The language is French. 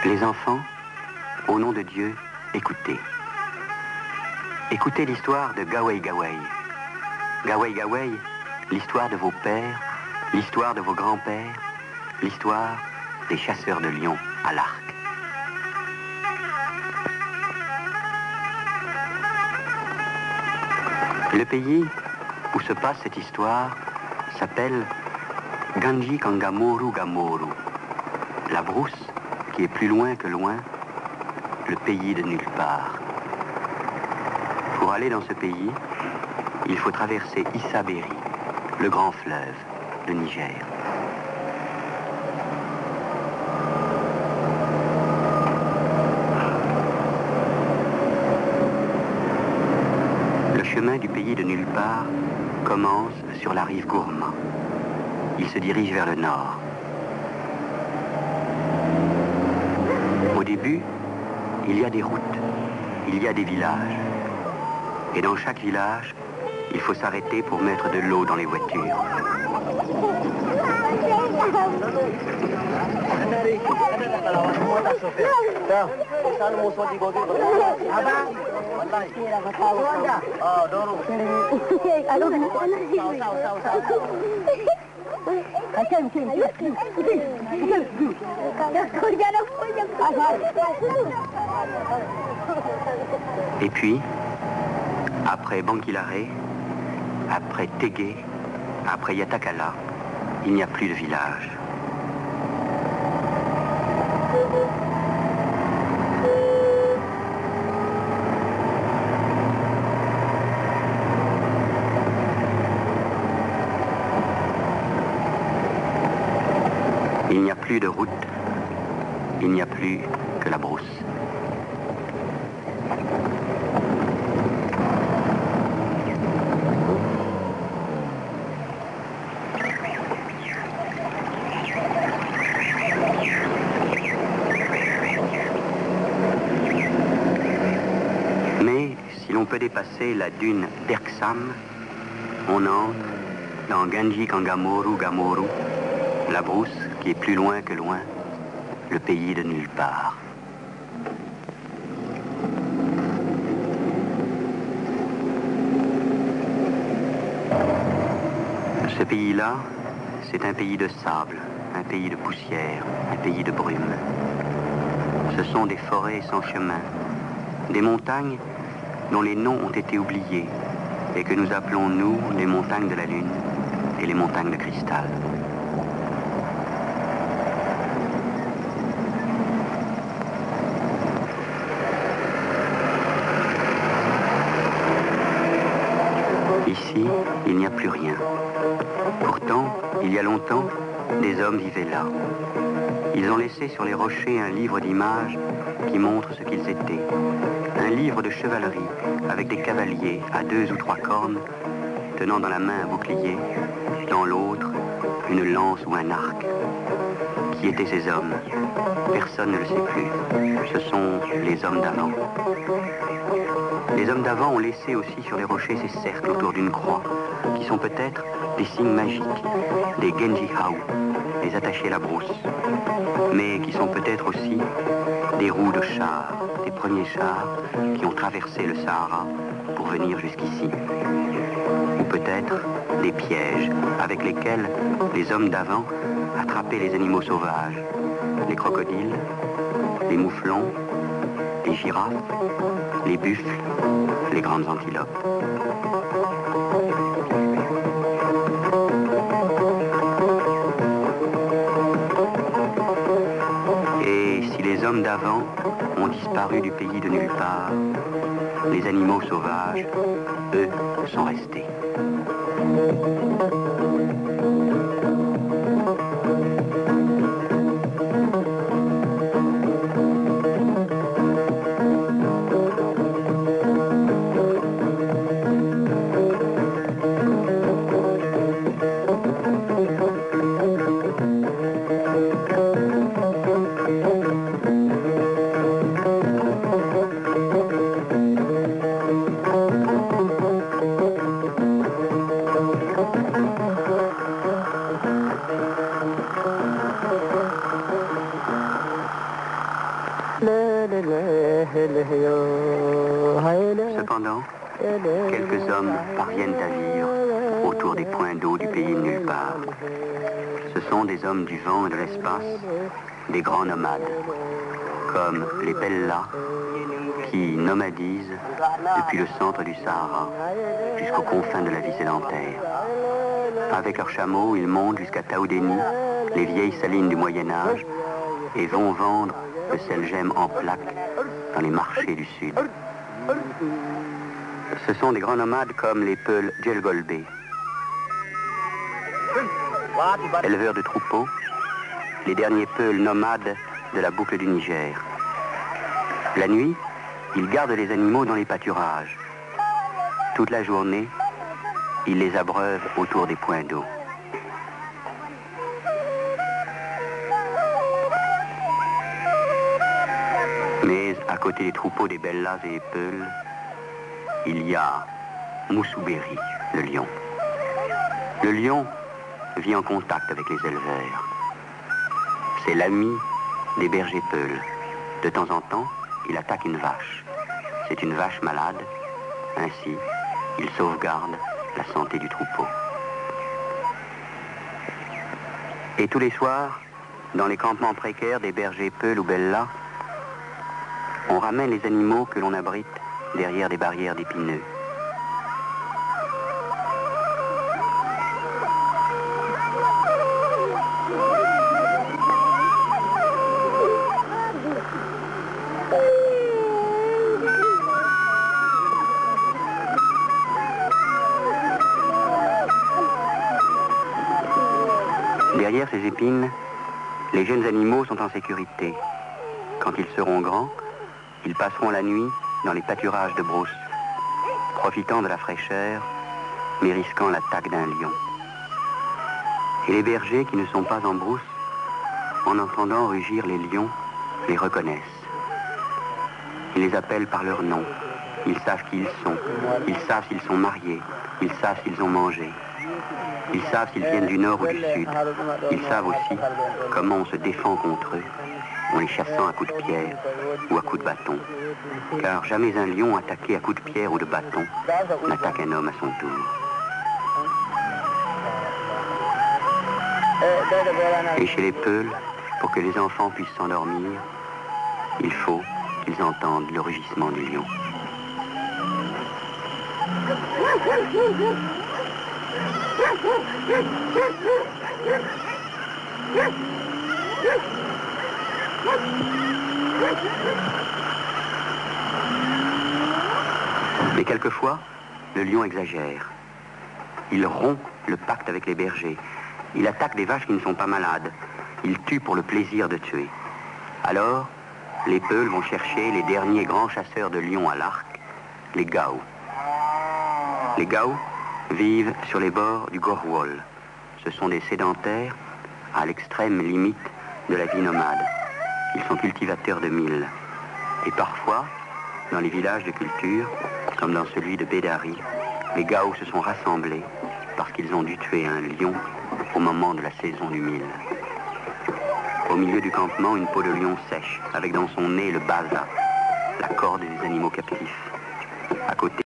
Les enfants, au nom de Dieu, écoutez. Écoutez l'histoire de Gawai Gawai. Gawai Gawai, l'histoire de vos pères, l'histoire de vos grands-pères, l'histoire des chasseurs de lions à l'arc. Le pays où se passe cette histoire s'appelle Ganji Kangamoru Gamoru, la brousse qui est plus loin que loin, le pays de nulle part. Pour aller dans ce pays, il faut traverser Issa-Béry, le grand fleuve, le Niger. Le chemin du pays de nulle part commence sur la rive Gourma. Il se dirige vers le nord. Au début, il y a des routes, il y a des villages. Et dans chaque village, il faut s'arrêter pour mettre de l'eau dans les voitures. Et puis, après Bankilare, après Tégué, après Yatakala, il n'y a plus de village. Il n'y a plus de route, il n'y a plus que la brousse. Mais si l'on peut dépasser la dune d'Erksam, on entre dans Ganji Kangamoru Gamoru, la brousse qui est plus loin que loin, le pays de nulle part. Ce pays-là, c'est un pays de sable, un pays de poussière, un pays de brume. Ce sont des forêts sans chemin, des montagnes dont les noms ont été oubliés et que nous appelons, nous, les montagnes de la Lune et les montagnes de cristal. Ici, il n'y a plus rien. Pourtant, il y a longtemps, des hommes vivaient là. Ils ont laissé sur les rochers un livre d'images qui montre ce qu'ils étaient. Un livre de chevalerie avec des cavaliers à 2 ou 3 cornes, tenant dans la main un bouclier, dans l'autre une lance ou un arc. Qui étaient ces hommes? Personne ne le sait plus. Ce sont les hommes d'avant. Les hommes d'avant ont laissé aussi sur les rochers ces cercles autour d'une croix, qui sont peut-être des signes magiques, des Genji Hau, des attachés à la brousse, mais qui sont peut-être aussi des roues de chars, des premiers chars qui ont traversé le Sahara pour venir jusqu'ici. Ou peut-être des pièges avec lesquels les hommes d'avant attrapaient les animaux sauvages, les crocodiles, les mouflons, les girafes, les buffles, les grandes antilopes. Et si les hommes d'avant ont disparu du pays de nulle part, les animaux sauvages, eux, sont restés. Cependant, quelques hommes parviennent à vivre autour des points d'eau du pays de nulle part. Ce sont des hommes du vent et de l'espace, des grands nomades, comme les Bellas, qui nomadisent depuis le centre du Sahara jusqu'aux confins de la vie sédentaire. Avec leurs chameaux, ils montent jusqu'à Taoudéni, les vieilles salines du Moyen-Âge, et vont vendre le sel-gemme en plaques dans les marchés du Sud. Ce sont des grands nomades comme les Peuls Djelgolbé, éleveurs de troupeaux, les derniers Peuls nomades de la boucle du Niger. La nuit, ils gardent les animaux dans les pâturages. Toute la journée, ils les abreuvent autour des points d'eau. Mais à côté des troupeaux des Bellas et des Peuls, il y a Moussoubéri, le lion. Le lion vit en contact avec les éleveurs. C'est l'ami des bergers Peuls. De temps en temps, il attaque une vache. C'est une vache malade. Ainsi, il sauvegarde la santé du troupeau. Et tous les soirs, dans les campements précaires des bergers Peuls ou Bellas, on ramène les animaux que l'on abrite derrière des barrières d'épineux. Derrière ces épines, les jeunes animaux sont en sécurité. Quand ils seront grands, ils passeront la nuit dans les pâturages de brousse, profitant de la fraîcheur, mais risquant l'attaque d'un lion. Et les bergers qui ne sont pas en brousse, en entendant rugir les lions, les reconnaissent. Ils les appellent par leur nom. Ils savent qui ils sont. Ils savent s'ils sont mariés. Ils savent s'ils ont mangé. Ils savent s'ils viennent du nord ou du sud. Ils savent aussi comment on se défend contre eux, en les chassant à coups de pierre ou à coups de bâton. Car jamais un lion attaqué à coups de pierre ou de bâton n'attaque un homme à son tour. Et chez les Peuls, pour que les enfants puissent s'endormir, il faut qu'ils entendent le rugissement du lion. Mais quelquefois, le lion exagère. Il rompt le pacte avec les bergers. Il attaque des vaches qui ne sont pas malades. Il tue pour le plaisir de tuer. Alors, les Peuls vont chercher les derniers grands chasseurs de lions à l'arc, les Gao. Les Gao vivent sur les bords du Gorwol. Ce sont des sédentaires à l'extrême limite de la vie nomade. Ils sont cultivateurs de mil. Et parfois, dans les villages de culture, comme dans celui de Bédari, les Gao se sont rassemblés parce qu'ils ont dû tuer un lion au moment de la saison du mil. Au milieu du campement, une peau de lion sèche, avec dans son nez le baza, la corde des animaux captifs. À côté,